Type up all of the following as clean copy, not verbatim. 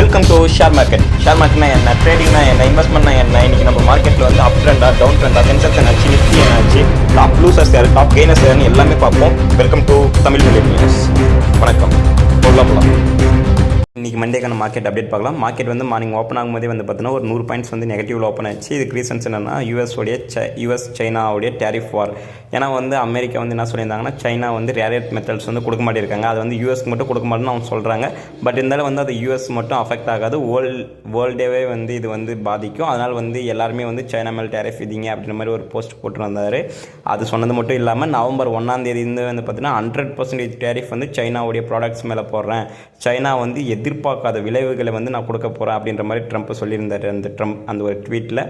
Welcome to share market. Share மார்க்கெட்னா என்ன, ட்ரேடிங்னா என்ன, இன்வெஸ்ட்மெண்ட்னா என்ன, இன்னைக்கு நம்ம மார்க்கெட்டில் வந்து அப் ட்ரெண்டா, டவுன் ட்ரெண்டா, சென்செக்ஸ் என்னாச்சு, நிஃப்டி என்னாச்சு, டாப் லூசர்ஸ் யார், டாப் கெய்னர்ஸ் யாருன்னு எல்லாமே பார்ப்போம். Welcome to Tamil million news. வணக்கம். போகலாம். இன்றைக்கி மண்டேக்கான மார்க்கெட் அப்டேட் பார்க்கலாம். மார்க்கெட் வந்து மார்னிங் ஓப்பன் ஆகும்போதே வந்து பார்த்தீங்கன்னா ஒரு 100 பாயிண்ட்ஸ் வந்து நெகட்டிவில் ஓப்பன் ஆச்சு. இதுக்கு ரீசன்ஸ் என்னென்னா யூஎஸ் சைனாவுடைய டேரிஃப் வார். ஏன்னா வந்து அமெரிக்கா வந்து என்ன சொல்லியிருந்தாங்கன்னா, சைனா வந்து ரேர் மெட்டல்ஸ் வந்து கொடுக்க மாட்டேருக்காங்க, அது வந்து யூஎஸ்க்கு மட்டும் கொடுக்க மாட்டேன்னு அவங்க சொல்கிறாங்க. பட் இருந்தாலும் வந்து அது யூஎஸ் மட்டும் அஃபெக்ட் ஆகாது, வேர்ல்டேவே வந்து இது வந்து பாதிக்கும். அதனால் வந்து எல்லாருமே வந்து சைனா மேல் டேரிஃப் விதிங்க அப்படின்ற மாதிரி ஒரு போஸ்ட் போட்டு வந்தார். அது சொன்னது மட்டும் இல்லாமல் நவம்பர் 1ஆம் தேதி வந்து பார்த்தீங்கன்னா 100% டேரிஃப் வந்து சைனாவுடைய ப்ராடக்ட்ஸ் மேலே போடுறேன், சைனா வந்து எதிர்பார்க்காத விளைவுகளை வந்து நான் கொடுக்க போகிறேன் அப்படின்ற மாதிரி ட்ரம்ப் சொல்லியிருந்தார். அந்த ஒரு ட்வீட்டில்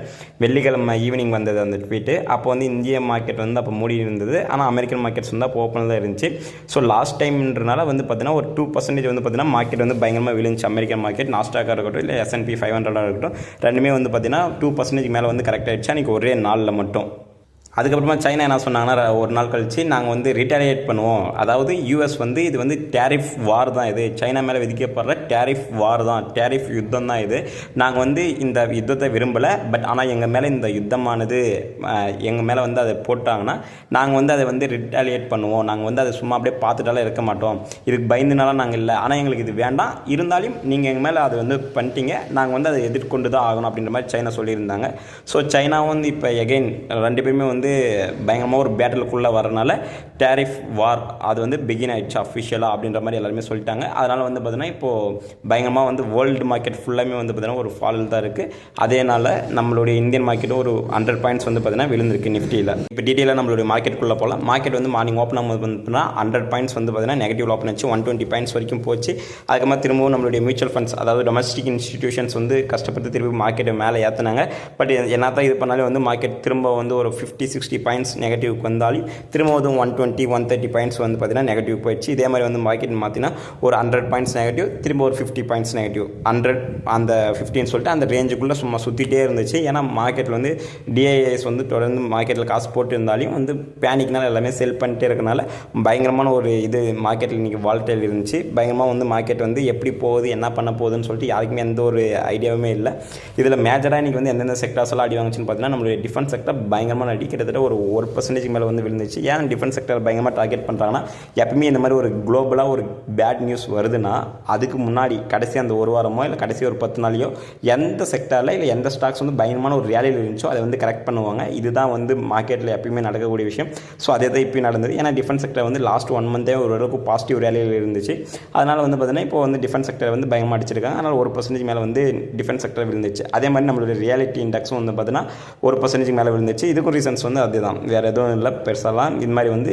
வெள்ளிக்கிழமை ஈவினிங் வந்தது அந்த ட்வீட்டு. அப்போ வந்து இந்திய மார்க்கெட் வந்து அப்போ மூடி இருந்தது, ஆனால் அமெரிக்கன் மார்க்கெட்ஸ் வந்து அப்போ ஓப்பனில் தான் இருந்துச்சு. ஸோ லாஸ்ட் டைம்ன்றனால வந்து பார்த்தீங்கன்னா ஒரு 2% வந்து பார்த்தீங்கன்னா மார்க்கெட் வந்து பயங்கரமாக விழுந்துச்சு. அமெரிக்கன் மார்க்கெட் நாஸ்டாக்காக இருக்கட்டும் இல்லை S&P 500 இருக்கட்டும், ரெண்டுமே வந்து பார்த்தீங்கன்னா 2% மேலே வந்து கரெக்ட் ஆகிடுச்சு அன்றைக்கி ஒரே நாளில் மட்டும். அதுக்கப்புறமா சைனா என்ன சொன்னாங்கன்னா, ஒரு நாள் கழித்து நாங்கள் வந்து ரிட்டாலியேட் பண்ணுவோம், அதாவது யூஎஸ் வந்து இது வந்து டேரிஃப் வார் தான், இது சைனா மேலே விதிக்கப்படுற டேரிஃப் வார் தான், டேரிஃப் யுத்தம் தான் இது. நாங்கள் வந்து இந்த யுத்தத்தை விரும்பலை, பட் ஆனால் எங்கள் மேலே இந்த யுத்தமானது எங்கள் மேலே வந்து அதை போட்டாங்கன்னா நாங்கள் வந்து அதை வந்து ரிட்டாலியேட் பண்ணுவோம், நாங்கள் வந்து அதை சும்மா அப்படியே பார்த்துட்டாலும் இருக்க மாட்டோம், இதுக்கு பயந்துனாலும் நாங்கள் இல்லை, ஆனால் எங்களுக்கு இது வேண்டாம், இருந்தாலும் நீங்கள் எங்கள் மேலே அதை வந்து பண்ணிட்டீங்க, நாங்கள் வந்து அதை எதிர்கொண்டு தான் ஆகணும் அப்படின்ற மாதிரி சைனா சொல்லியிருந்தாங்க. ஸோ சைனா வந்து இப்போ எகைன் ரெண்டு பேருமே வந்து பயங்கரமாக ஒரு பேட்டலுக்குள்ளே வரனால டேரிஃப் வார் அது வந்து பிகின் ஆயிடுச்சு அஃபிஷியலாக அப்படின்ற மாதிரி எல்லாருமே சொல்லிட்டாங்க. அதனால் வந்து பார்த்தீங்கன்னா இப்போது பயங்கரமாக வந்து வேர்ல்டு மார்க்கெட் ஃபுல்லாமே வந்து பார்த்தீங்கன்னா ஒரு ஃபாலில் தான் இருக்குது. அதேனால் நம்மளுடைய இந்தியன் மார்க்கெட்டும் ஒரு 100 பாயிண்ட்ஸ் வந்து பார்த்தீங்கன்னா விழுந்திருக்கு நிஃப்டியில். இப்போ டீட்டெயிலாக நம்மளுடைய மார்க்கெட்டுக்குள்ளே போகலாம். மார்க்கெட் வந்து மார்னிங் ஓப்பன் ஆகும்போது பார்த்தீங்கன்னா 100 பாயிண்ட்ஸ் வந்து பார்த்தீங்கன்னா நெகட்டிவ் ஓப்பன் ஆச்சு, 120 பாயிண்ட்ஸ் வரைக்கும் போச்சு. அதுக்கப்புறமா திரும்பவும் நம்மளுடைய மியூச்சுவல் ஃபண்ட்ஸ், அதாவது டொமஸ்டிக் இன்ஸ்டிடியூஷன்ஸ் வந்து கஷ்டப்பட்டு திரும்பி மார்க்கெட்டை மேலே ஏற்றினாங்க. பட் என்ன தான் இது பண்ணாலும் வந்து மார்க்கெட் திரும்ப வந்து ஒரு 50-60 பாயிண்ட்ஸ் நெகட்டிவ்க்கு வந்தாலும் திரும்பவும் 120-130 பாயிண்ட்ஸ் வந்து பார்த்தீங்கன்னா நெகட்டிவ் போயிடுச்சு. இதே மாதிரி வந்து மார்க்கெட் பார்த்தீங்கன்னா ஒரு 100 பாயிண்ட்ஸ் நெகட்டிவ், திரும்ப ஒரு 50 பாயிண்ட்ஸ் நெகட்டிவ், 100 அந்த 50ன்னு சொல்லிட்டு அந்த ரேஞ்சுக்குள்ளே சும்மா சுற்றிட்டே இருந்துச்சு. ஏன்னா மார்க்கெட்டில் வந்து டிஐஎஸ் வந்து தொடர்ந்து மார்க்கெட்டில் காசு போட்டு இருந்தாலும் வந்து பேனிக்னால எல்லாமே செல் பண்ணிட்டே இருக்கனால பயங்கரமான ஒரு இது மார்க்கெட்டில் இன்றைக்கி வால்டைல் இருந்துச்சு. பயங்கரமாக வந்து மார்க்கெட் வந்து எப்படி போகுது என்ன பண்ண போகுதுன்னு சொல்லிட்டு யாருக்குமே எந்த ஒரு ஐடியாவுமே இல்லை. இதில் மேஜராக இன்றைக்கி வந்து எந்தெந்த செக்டர்ஸ் எல்லாம் அடி வாங்குச்சுன்னு பார்த்தீங்கன்னா நம்மளுடைய டிஃபென்ஸ் செக்டர் பயங்கரமாக அடி, கிட்டத்தட்ட ஒரு 1% மேலே வந்து விழுந்துச்சு. ஏன் டிஃபென்ஸ் செக்டர் பயங்கரமாக டார்கெட் பண்ணுறாங்கன்னா, எப்பவுமே இந்த மாதிரி ஒரு குளோபலாக ஒரு பேட் நியூஸ் வருதுன்னா அதுக்கு முன்னாடி கடைசி அந்த ஒரு வாரமோ இல்லை கடைசி ஒரு 10 நாளையோ எந்த செக்டரில் இல்லை எந்த ஸ்டாக்ஸ் வந்து பயங்கரமான ஒரு ரேலியில் இருந்துச்சோ அதை வந்து கரெக்ட் பண்ணுவாங்க. இதுதான் வந்து மார்க்கெட்டில் எப்பயுமே நடக்கக்கூடிய விஷயம். ஸோ அதே தான் இப்போ நடந்தது. ஏன்னா டிஃபென்ஸ் செக்டர் வந்து லாஸ்ட் 1 மந்தே ஓரளவுக்கு பாசிட்டிவ் ரேலியில் இருந்துச்சு. அதனால் வந்து பார்த்தீங்கன்னா இப்போ வந்து டிஃபென்ஸ் செக்டர் வந்து பயங்கரமாக அடிச்சிருக்காங்க. அதனால் 1% மேலே வந்து டிஃபென்ஸ் செக்டர் விழுந்துச்சு. அதே மாதிரி நம்மளுடைய ரியாலிட்டி இண்டெக்ஸும் வந்து பார்த்தீங்கன்னா 1% மேலே விழுந்துச்சு. இதுக்கும் ரீசன்ஸ் வந்து அதுதான், வேறு எதுவும் இல்லை பெருசாலாம். இது மாதிரி வந்து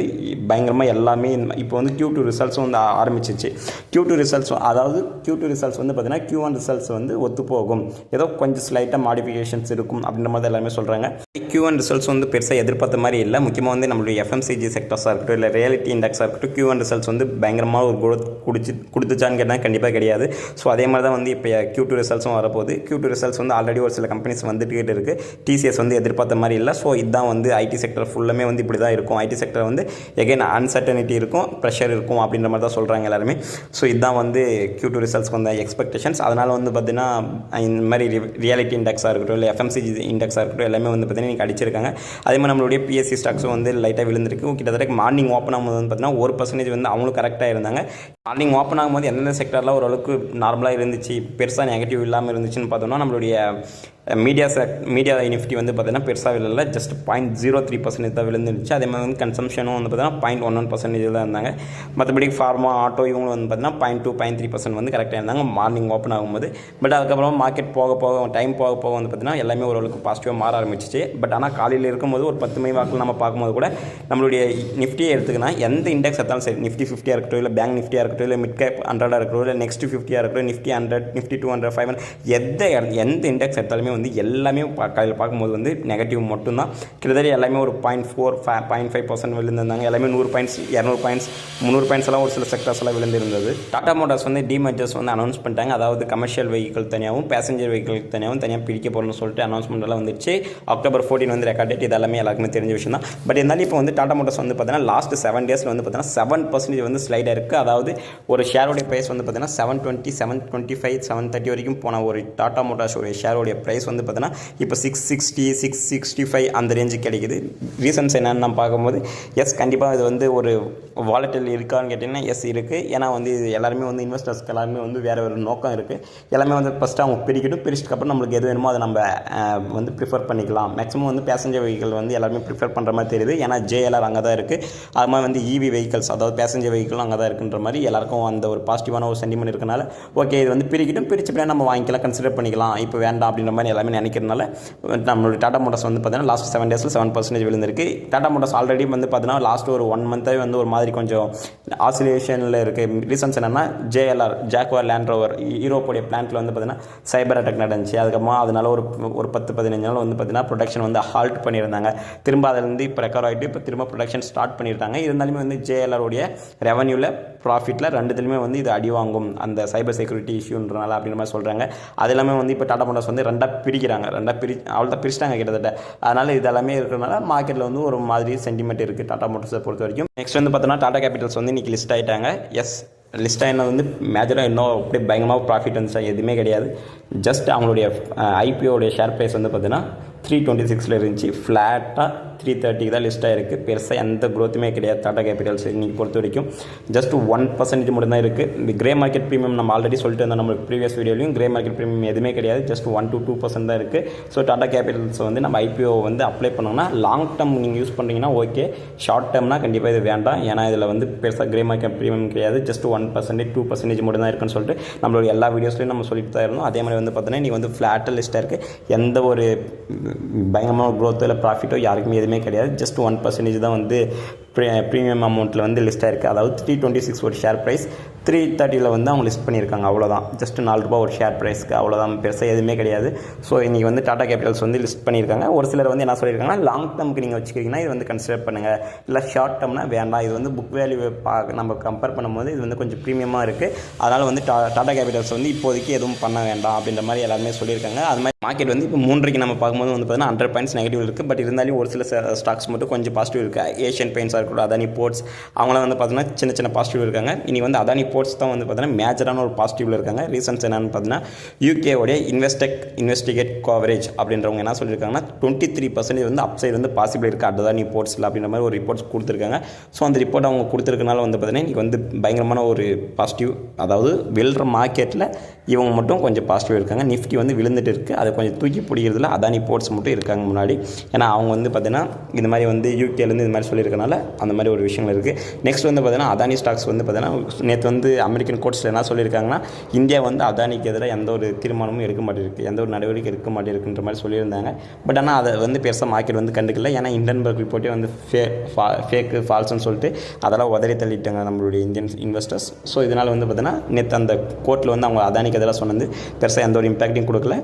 பயங்கரமாக எல்லாமே இப்போ வந்து Q2 ரிசல்ட்ஸும் வந்து ஆரம்பிச்சிச்சு. Q2 ரிசல்ட்ஸ், அதாவது Q2 ரிசல்ட்ஸ் வந்து பார்த்தீங்கன்னா Q1 ரிசல்ட்ஸ் வந்து ஒத்து போகும், ஏதோ கொஞ்சம் ஸ்லைட்டாக மாடிஃபிகேஷன்ஸ் இருக்கும் அப்படின்ற மாதிரி எல்லாமே சொல்கிறாங்க. Q1 ரிசல்ட்ஸ் வந்து பெருசாக எதிர்பார்த்த மாதிரி இல்லை. முக்கியமாக வந்து நம்மளுடைய FMCG செக்டர்ஸாக இருக்கட்டும் இல்லை ரியாலிட்டி இண்டெக்ஸாக இருக்கட்டும், Q1 ரிசல்ட்ஸ் வந்து பயங்கரமாக ஒரு குரோத் கொடுத்துச்சான்னு கேட்டால் கண்டிப்பாக கிடையாது. ஸோ அதே மாதிரி தான் வந்து இப்போ Q2 ரிசல்ட்ஸும் வரப்போகுது. Q2 ரிசல்ட்ஸ் வந்து ஆல்ரெடி ஒரு சில கம்பெனிஸ் வந்துட்டு இருக்குது. TCS வந்து எதிர்பார்த்த மாதிரி இல்லை. ஸோ இதுதான் வந்து ஐடி செக்டர் ஃபுல்லாமே வந்து இப்படி தான் இருக்கும். ஐடி செக்டர் வந்து எகைன் அன்சர்டனிட்டி இருக்கும், ப்ரெஷர் இருக்கும் அப்படின்ற மாதிரி தான் சொல்கிறாங்க எல்லாருமே. ஸோ இதுதான் வந்து Q2 ரிசல்ட்ஸ்க்கு வந்த எக்ஸ்பெக்டேஷன்ஸ். அதனால் வந்து பார்த்தீங்கன்னா இந்த மாதிரி ரியாலிட்டி இண்டெக்ஸாக இருக்கட்டும் இல்லை FMCG இண்டெக்ஸாக இருக்கட்டும் எல்லாமே வந்து பார்த்தீங்கன்னா இன்றைக்கி அடிச்சிருக்காங்க. அதே மாதிரி நம்மளுடைய PSC ஸ்டாக்ஸும் வந்து லைட்டாக விழுந்திருக்கு. கிட்டத்தட்ட மார்னிங் ஓப்பன் ஆகும்போது வந்து பார்த்தீங்கன்னா 1% வந்து அவங்களும் கரெக்டாக இருந்தாங்க. மார்னிங் ஓப்பன் ஆகும்போது எந்தெந்த செக்டரில் ஓரளவுக்கு நார்மலாக இருந்துச்சு, பெருசாக நெகட்டிவ் இல்லாமல் இருந்துச்சுன்னு பார்த்தோம்னா நம்மளுடைய மீடியா நிஃப்டி வந்து பார்த்தீங்கன்னா பெருசாக இல்லை, ஜஸ்ட் 0.03% தான் விழுந்துருச்சு. அதே மாதிரி வந்து கன்சம்ஷனும் வந்து பார்த்தீங்கன்னா 0.11% தான் இருந்தாங்க. மற்றபடி ஃபார்மா ஆட்டோ இவங்களும் வந்து பார்த்தீங்கன்னா 0.2-0.3% வந்து கரெக்டாக இருந்தாங்க மார்னிங் ஓப்பன் ஆகும்போது. பட் அதுக்கப்புறம் மார்க்கெட் டைம் போக வந்து பார்த்தீங்கன்னா எல்லாமே ஓரளவுக்கு பாசிட்டிவாக மாற ஆரம்பிச்சிச்சு. பட் ஆனால் காலையில் இருக்கும்போது ஒரு 10 மணி வாக்கில் நம்ம பார்க்கும்போது கூட நம்மளுடைய நிஃப்டியை எடுத்துக்கினா எந்த இண்டெக்ஸ் எடுத்தாலும் சரி, நிஃப்டி 50 இருக்கட்டும் இல்லை பேங்க் நிஃப்டியாக இருக்கட்டும் இல்லை மிட் கேப் 100 இருக்கட்டும் இல்லை நெக்ஸ்ட் 50 இருக்கட்டும், நிஃப்டி 100, நிஃப்டி 200, 500, எந்த இண்டெக்ஸ் எடுத்தாலுமே வந்து எல்லாமே காலையில் பார்க்கும்போது வந்து நெகட்டிவ் மட்டும்தான். கிட்டத்தட்ட எல்லாமே ஒரு 0.4-0.5% விழுந்திருந்தாங்க. எல்லாமே 100 பாயிண்ட்ஸ் 200 பாயிண்ட்ஸ் 300 பாயிண்ட்ஸ் எல்லாம் ஒரு சில செக்டர்ஸ் எல்லாம் விழுந்திருந்தது. டாடா மோட்டார்ஸ் வந்து டிமர்ஜர்ஸ் வந்து அனௌன்ஸ் பண்ணிட்டாங்க. அதாவது கமர்ஷியல் வெஹிக்கிள் தனியாகவும் பேசஞ்சர் வெஹிக்கிள் தனியாக பிரிக்க போகிறோம்னு சொல்லிட்டு அனௌன்ஸ்மெண்ட் எல்லாம் வந்துச்சு. October 14 வந்து ரெக்கார்ட் டேட், இது எல்லாமே எல்லாருக்குமே தெரிஞ்ச விஷயம் தான். பட் இருந்தாலும் இப்போ வந்து டாடா மோட்டார்ஸ் வந்து பார்த்தீங்கன்னா லாஸ்ட் 7 டேஸில் வந்து பார்த்தீங்கன்னா 7% வந்து ஸ்லைடாக இருக்குது. அதாவது ஒரு ஷேரோடைய ப்ரைஸ் வந்து பார்த்தீங்கன்னா 720, 725, 730 வரைக்கும் போன ஒரு டாடா மோட்டார்ஸோடைய ஷேரோடைய ப்ரைஸ் வந்து பார்த்தீங்கன்னா இப்போ 660, 665 அந்த ரேஞ்சு கிடைக்குது. ரீசன்ஸ் என்னென்னு நம்ம பார்க்கும்போது எஸ் கண்டிப்பாக இது வந்து ஒரு வாலட்டில் இருக்கான்னு கேட்டிங்கன்னா எஸ் இருக்குது. ஏன்னா வந்து இது எல்லாருமே வந்து இன்வெஸ்டர்ஸ்க்கு எல்லாருமே வந்து வேறு ஒரு நோக்கம் இருக்குது. எல்லாமே வந்து ஃபஸ்ட்டு அவங்க பிரிச்சதுக்கப்புறம் நம்மளுக்கு எது வேணுமோ அதை நம்ம வந்து ப்ரிஃபர் பண்ணிக்கலாம். மேக்ஸிமம் வந்து பேசஞ்சர் வெஹிக்கிள் வந்து எல்லாருமே ப்ரிஃபர் பண்ணுற மாதிரி தெரியுது. ஏன்னா ஜேஎல்ஆர் அங்கே தான் இருக்குது. அது மாதிரி வந்து இவி வெஹிக்கல்ஸ் அதாவது பேசஞ்சர் வெஹிக்கிளும் அங்கே தான் இருக்குன்ற மாதிரி எல்லாருக்கும் அந்த ஒரு பாசிட்டிவான ஒரு சென்டிமெண்ட் இருக்கனால ஓகே இது வந்து பிரிச்சுப்படியாக நம்ம வாங்கிக்கலாம், கன்சிடர் பண்ணிக்கலாம், இப்போ வேண்டாம் அப்படின்ற மாதிரி எல்லாமே நினைக்கிறதுனால நம்மளோட டாடா மோட்டார்ஸ் வந்து பார்த்தீங்கன்னா லாஸ்ட் 7 டேஸில் 7% விழுந்திருக்கு. டாடா மோட்டார்ஸ் ஆல்ரெடி வந்து பார்த்தீங்கன்னா லாஸ்ட் ஒரு 1 மந்த்தாகவே வந்து ஒரு மாதிரி கொஞ்சம் ஆசிலேஷனில் இருக்குது. ரீசன்ஸ் என்னென்னா ஜேஎல்ஆர் ஜாக்வார் லேண்ட் ரோவர் யூரோப்போடைய பிளான்ட்டில் வந்து பார்த்தீங்கன்னா சைபர் அட்டாக் நடந்துச்சு. அதுக்கப்புறமா அதனால ஒரு 10-15 நாள் வந்து பார்த்தீங்கன்னா ப்ரொடக்ஷன் வந்து ஹால்ட் பண்ணியிருந்தாங்க. திரும்ப அதிலேருந்து இப்போ ரெக்கவர் ஆகிட்டு இப்போ திரும்ப ப்ரொடக்ஷன் ஸ்டார்ட் பண்ணியிருந்தாங்க. இருந்தாலுமே வந்து ஜேஎல்ஆருடைய ரெவன்யூவில் ப்ராஃபிட்டில் ரெண்டுத்துலையுமே வந்து இது அடி வாங்கும் அந்த சைபர் செக்யூரிட்டி இஷ்யூன்றனால அப்படின்ற மாதிரி சொல்கிறாங்க. அது எல்லாமே வந்து இப்போ டாடா மோட்டார்ஸ் வந்து ரெண்டாக பிரிக்கிறாங்க. அவ்வளோதான் பிரிச்சிட்டாங்க கிட்டத்தட்ட. அதனால் இது எல்லாமே இருக்கிறனால மார்க்கெட்டில் வந்து ஒரு மாதிரி சென்டிமெண்ட் இருக்குது டாடா மோட்டார்ஸை பொறுத்த வரைக்கும். நெக்ஸ்ட் வந்து பார்த்தோன்னா டாடா கேபிட்டல்ஸ் வந்து இன்றைக்கி லிஸ்ட் ஆகிட்டாங்க. எஸ் லிஸ்ட் ஆகினா வந்து மேஜராக இன்னும் அப்படி பயங்கரமாக ப்ராஃபிட் வந்துச்சா எதுவுமே கிடையாது. ஜஸ்ட் அவங்களுடைய ஐபிஓடைய ஷேர் ப்ரைஸ் வந்து பார்த்தீங்கன்னா 326 இருந்துச்சு. ஃப்ளாட்டாக 330 தான் லிஸ்ட் ஆகிருக்கு. பெருசாக எந்த க்ரோத்துமே கிடையாது டாடா கேபிட்டல்ஸ் இன்றைக்கி பொறுத்த வரைக்கும். ஜஸ்ட் 1% மட்டும் தான் இருக்குது. இந்த கிரே மார்க்கெட் ப்ரீமியம் நம்ம ஆல்ரெடி சொல்லிட்டு இருந்தோம் நம்ம ப்ரீவியஸ் வீடியோலையும். கிரே மார்க்கெட் ப்ரீமியம் எதுவுமே கிடையாது. ஜஸ்ட் 1-2% தான் இருக்குது. ஸோ டாடா கேபிட்டல்ஸ் வந்து நம்ம ஐபிஓ வந்து அப்ளை பண்ணோம்னா லாங் டேர்ம் நீங்கள் யூஸ் பண்ணுறீங்கன்னா ஓகே, ஷார்ட் டேர்ம்னா கண்டிப்பாக இது வேண்டாம். ஏன்னா இதில் வந்து பெருசாக கிரே மார்க்கெட் ப்ரீமியம் கிடையாது. ஜஸ்ட் 1%, 2% மட்டும் தான் இருக்குன்னு சொல்லிட்டு நம்மளோட எல்லா வீடியோஸ்லையும் நம்ம சொல்லிட்டு தான் இருந்தோம். அதே மாதிரி வந்து பார்த்தீங்கன்னா இன்றைக்கி வந்து ஃப்ளாட்டாக லிஸ்ட்டாக இருக்குது. எந்த ஒரு பயங்கரமான க்ரோத்தோ இல்லை ப்ராஃபிட்டோ யாருக்குமே எதுவுமே கிடையாது. ஜஸ்ட் 1% தான் வந்து ப்ரீமியம் அமௌண்ட்டில் வந்து லிஸ்ட்டாக இருக்குது. அதாவது 326 ஒரு ஷேர் ப்ரைஸ், 330 வந்து அவங்க லிஸ்ட் பண்ணியிருக்காங்க. அவ்வளோதான். ஜஸ்ட் 4 ரூபா ஒரு ஷேர் ப்ரைஸ்க்கு, அவ்வளோதான். பெருசாக எதுவுமே கிடையாது. ஸோ இன்றைக்கி வந்து டாடா கேபிட்டல்ஸ் வந்து லிஸ்ட் பண்ணியிருக்காங்க. ஒரு சிலர் வந்து என்ன சொல்லியிருக்காங்கன்னா லாங் டேர்முக்கு நீங்கள் வச்சுக்கிறீங்கன்னா இது வந்து கன்சிடர் பண்ணுங்கள், இல்லை ஷார்ட் டேர்ம்னா வேண்டாம். இது வந்து புக் வேல்யூ நம்ம கம்பேர் பண்ணும்போது இது வந்து கொஞ்சம் ப்ரீமியமாக இருக்குது. அதனால் வந்து டாடா கேபிட்டல்ஸ் வந்து இப்போதைக்கு எதுவும் பண்ண வேண்டாம் அப்படின்ற மாதிரி எல்லாருமே சொல்லியிருக்காங்க. அது மாதிரி மார்க்கெட் வந்து இப்போ 3:30 நம்ம பார்க்கும்போது வந்து பார்த்தீங்கன்னா 100 பாயிண்ட்ஸ் நெகட்டிவ் இருக்குது. பட் இருந்தாலும் ஒரு சில ஸ்டாக்ஸ் மட்டும் கொஞ்சம் பாசிட்டிவ் இருக்குது. ஏஷியன் பெயிண்ட்ஸாக இருக்கட்டும், அதானி போர்ட்ஸ், அவங்களாம் வந்து பார்த்தீங்கன்னா சின்ன பாசிட்டிவ் இருக்காங்க. இனி வந்து அதானி போர்ட்ஸ் தான் வந்து பார்த்தீங்கன்னா மேஜரான ஒரு பாசிட்டிவில் இருக்காங்க. ரீசன்ஸ் என்னென்னு பார்த்தீங்கன்னா யூகேவோடைய இன்வெஸ்டிகேட் கவரேஜ் அப்படின்றவங்க என்ன சொல்லியிருக்காங்கன்னா 23% வந்து அப்சைடு வந்து பாசிபிள் இருக்குது அதானி போர்ட்ஸில் அப்படின்ற மாதிரி ஒரு ரிப்போர்ட்ஸ் கொடுத்துருக்காங்க. ஸோ அந்த ரிப்போர்ட் அவங்க கொடுத்துருக்கனால வந்து பார்த்தீங்கன்னா இன்றைக்கி வந்து பயங்கரமான ஒரு பாசிட்டிவ், அதாவது விழுற மார்க்கெட்டில் இவங்க மட்டும் கொஞ்சம் பாசிட்டிவ் இருக்காங்க. நிஃப்டி வந்து விழுந்துட்டு இருக்குது. அதை கொஞ்சம் தூக்கி பிடிக்கிறதுல அதானி போர்ட்ஸ் மட்டும் இருக்காங்க முன்னாடி. ஏன்னா அவங்க வந்து பார்த்தீங்கன்னா இந்த மாதிரி வந்து யூகேலேருந்து இது மாதிரி சொல்லியிருக்கனால அந்த மாதிரி ஒரு விஷயங்கள் இருக்குது. நெக்ஸ்ட் வந்து பார்த்தீங்கன்னா அதானி ஸ்டாக்ஸ் வந்து பார்த்தீங்கன்னா நேற்று வந்து அமெரிக்கன் கோர்ட்ஸில் என்ன சொல்லியிருக்காங்கன்னா இந்தியா வந்து அதானிக்கு எதிராக எந்த ஒரு தீர்மானமும் எடுக்க மாட்டேருக்கு, எந்த ஒரு நடவடிக்கை எடுக்க மாட்டேருக்குன்ற மாதிரி சொல்லியிருந்தாங்க. பட் ஆனால் அதை வந்து பெருசாக மார்க்கெட் வந்து கண்டுக்கல. ஏன்னா இண்டன்பர்க் ரிப்போர்ட்டே வந்து ஃபேக்கு ஃபால்ஸ்ன்னு சொல்லிட்டு அதெல்லாம் உதறி தள்ளிட்டாங்க நம்மளுடைய இந்தியன் இன்வெஸ்டர்ஸ். ஸோ இதனால் வந்து பார்த்தீங்கன்னா நேற்று அந்த கோர்ட்டில் வந்து அவங்க அதானிக்கு எதிராக சொன்னது பெருசாக எந்த ஒரு இம்பாக்டையும் கொடுக்கல.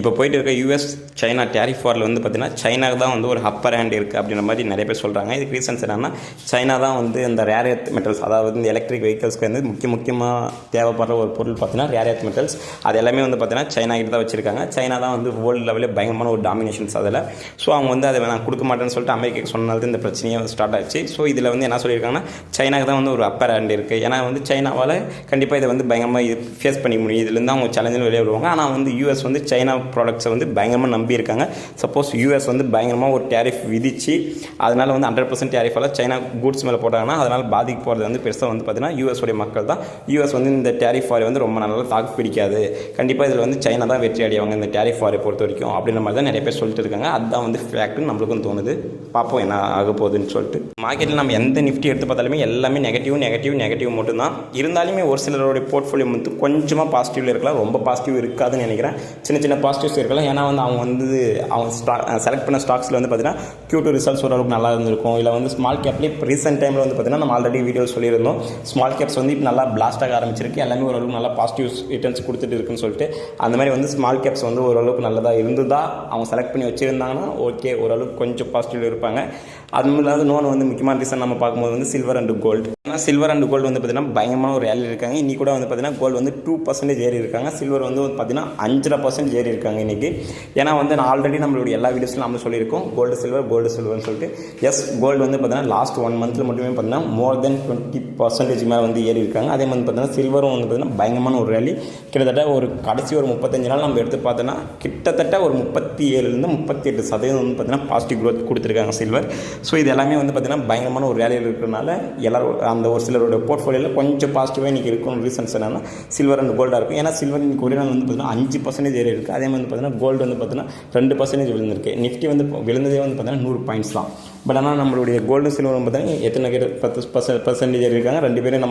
இப்போ போயிட்டு இருக்க யூஎஸ் சைனா டேரிஃப் வாரில் வந்து பார்த்திங்கன்னா சைனாக்கு தான் வந்து ஒரு அப்பர் ஹேண்ட் இருக்குது அப்படின்ற மாதிரி நிறைய பேர் சொல்கிறாங்க. இதுக்கு ரீசன்ஸ் என்னென்னா சைனா தான் வந்து இந்த ரேர் எர்த் மெட்டல்ஸ், அதாவது இந்த எலக்ட்ரிக் வெஹிக்கல்ஸ்க்கு வந்து முக்கியமாக தேவைப்படுற ஒரு பொருள் பார்த்திங்கன்னா ரேர் எர்த் மெட்டல்ஸ். அது எல்லாமே வந்து பார்த்திங்கன்னா சைனா கிட்ட தான் வச்சுருக்காங்க. சைனா தான் வந்து வேர்ல்டு லெவலில் பயங்கரமான ஒரு டாமினேஷன்ஸ் அதில். ஸோ அவங்க வந்து அதை நான் கொடுக்க மாட்டேன்னு சொல்லிட்டு அமெரிக்காவுக்கு சொன்னது இந்த பிரச்சனையே ஸ்டார்ட் ஆச்சு. ஸோ இதில் வந்து என்ன சொல்லியிருக்காங்கன்னா சைனாக்கு தான் வந்து ஒரு அப்பர் ஹேண்ட் இருக்குது. ஏன்னா வந்து சைனாவால் கண்டிப்பாக இதை வந்து பயங்கரமாக ஃபேஸ் பண்ணிக்க முடியும். இதுலேருந்து அவங்க சேலஞ்சில் வெளியே வருவாங்க. ஆனால் வந்து யூஎஸ் வந்து சைனா ப்ராடக்ட்ஸை வந்து பயங்கரமாக நம்பியிருக்காங்க. சப்போஸ் யூஎஸ் வந்து பயங்கரமாக ஒரு டேரிஃப் விதிச்சு அதனால் வந்து 100% டேரிஃபால் சைனா கூட்ஸ் மேலே போட்டாங்கன்னா அதனால் பாதிக்க போகிறது வந்து பெருசாக வந்து பார்த்தீங்கன்னா யூஎஸோடைய மக்கள் தான். யூஎஸ் வந்து இந்த டேரிஃப் வாரை வந்து ரொம்ப நல்லா தாக்கு பிடிக்காது. கண்டிப்பாக இதில் வந்து சைனா தான் வெற்றி அடைவாங்க இந்த டேரிஃப் வாரை பொறுத்த வரைக்கும் அப்படின்ற மாதிரி தான் நிறைய பேர் சொல்லிட்டு இருக்காங்க. அதுதான் வந்து ஃபேக்ட்னு நம்மளுக்கும் தோணுது. பார்ப்போம் என்ன ஆக போகுதுன்னு சொல்லிட்டு. மார்க்கெட்டில் நம்ம எந்த நிஃப்டி எடுத்து பார்த்தாலுமே எல்லாமே நெகட்டிவ் மட்டும்தான். இருந்தாலுமே ஒரு சிலருடைய போர்ட்ஃபோலியோ வந்து கொஞ்சமாக பாசிட்டிவில் இருக்கலாம், ரொம்ப பாசிட்டிவ் இருக்காதுன்னு நினைக்கிறேன். சின்ன பாசிட்டிவ்ஸ் இருக்கலாம். ஏன்னா வந்து அவங்க செலக்ட் பண்ண ஸ்டாக்ஸில் வந்து பார்த்தீங்கன்னா Q2 ரிசல்ட்ஸ் ஓரளவுக்கு நல்லா இருந்திருக்கும். இல்லை வந்து ஸ்மால் கேப்லேயே ரீசெண்ட் டைமில் வந்து பார்த்தீங்கன்னா நம்ம ஆல்ரெடி வீடியோ சொல்லியிருந்தோம். ஸ்மால் கேப்ஸ் வந்து இப்போ நல்லா பிளாஸ்டாக ஆரம்பிச்சிருக்கு. எல்லாமே ஓரளவுக்கு நல்லா பாசிட்டிவ் ரிட்டர்ன்ஸ் கொடுத்துட்டு இருக்குன்னு சொல்லிட்டு அந்த மாதிரி வந்து ஸ்மால் கேப்ஸ் வந்து ஓரளவுக்கு நல்லதாக இருந்ததா அவங்க செலக்ட் பண்ணி வச்சுருந்தாங்கன்னா ஓகே, ஓரளவுக்கு கொஞ்சம் பாசிட்டிவ் இருப்பாங்க. அது இல்லாத இன்னொன்று வந்து முக்கியமான ரீசன் நம்ம பார்க்கும்போது வந்து சில்வர் அண்ட் கோல்டு. ஏன்னா சில்வர் அண்ட் கோல்டு வந்து பார்த்தீங்கன்னா பயங்கரமான ஒரு ரேலி இருக்காங்க. இன்றைக்கி கூட வந்து பார்த்தீங்கன்னா கோல்டு வந்து 2% ஏறி இருக்காங்க. சில்வர் வந்து பார்த்தீங்கன்னா 5.5% ஏறி இருக்காங்க. இருக்காங்க இன்றைக்கி. ஏன்னா வந்து நான் ஆல்ரெடி நம்மளுடைய எல்லா வீடியோஸ்லையும் நம்ம சொல்லியிருக்கோம் கோல்டு சில்வர்னு சொல்லிட்டு. எஸ், கோல்டு வந்து பார்த்தீங்கன்னா லாஸ்ட் 1 மந்த்தில் மட்டுமே பார்த்தீங்கன்னா மோர் தென் 20% மேலே வந்து ஏறி இருக்காங்க. அதே மாதிரி பார்த்தீங்கன்னா சில்வரும் வந்து பார்த்தீங்கன்னா பயங்கரமான ஒரு ரேலி. கிட்டத்தட்ட ஒரு கடைசி ஒரு 35 நாள் நம்ம எடுத்து பார்த்தோன்னா கிட்டத்தட்ட ஒரு 37லேருந்து 38% வந்து பார்த்தீங்கன்னா பாசிட்டிவ் க்ரோத் கொடுத்துருக்காங்க சில்வர். ஸோ இது எல்லாமே வந்து பார்த்தீங்கன்னா பயங்கரமான ஒரு ரேலியில் இருக்கிறனால எல்லாரும் அந்த ஒரு சிலரோட போர்ட்ஃபோலியோவில் கொஞ்சம் பாசிட்டிவாக இன்றைக்கி இருக்கும். ரீசன்ஸ் என்னன்னா சில்வர் அண்ட் கோல்டாக இருக்கும். ஏன்னா சில்வர் இன்றைக்கி ஒரே நாள் வந்து பார்த்தீங்கன்னா 5% ஏறி இருக்குது. அதே மாதிரி பார்த்தீங்கன்னா கோல்டு வந்து பார்த்தீங்கன்னா 2% விழுந்திருக்கு. நிஃப்டி வந்து விழுந்ததே வந்து பார்த்தீங்கன்னா 100 பாயிண்ட்ஸ் தான். பட் ஆனால் நம்மளுடைய கோல்டு சில்வர் பார்த்தீங்கன்னா எத்தனை 10% ஏறி இருக்காங்க. 2 பேரும் நம்ம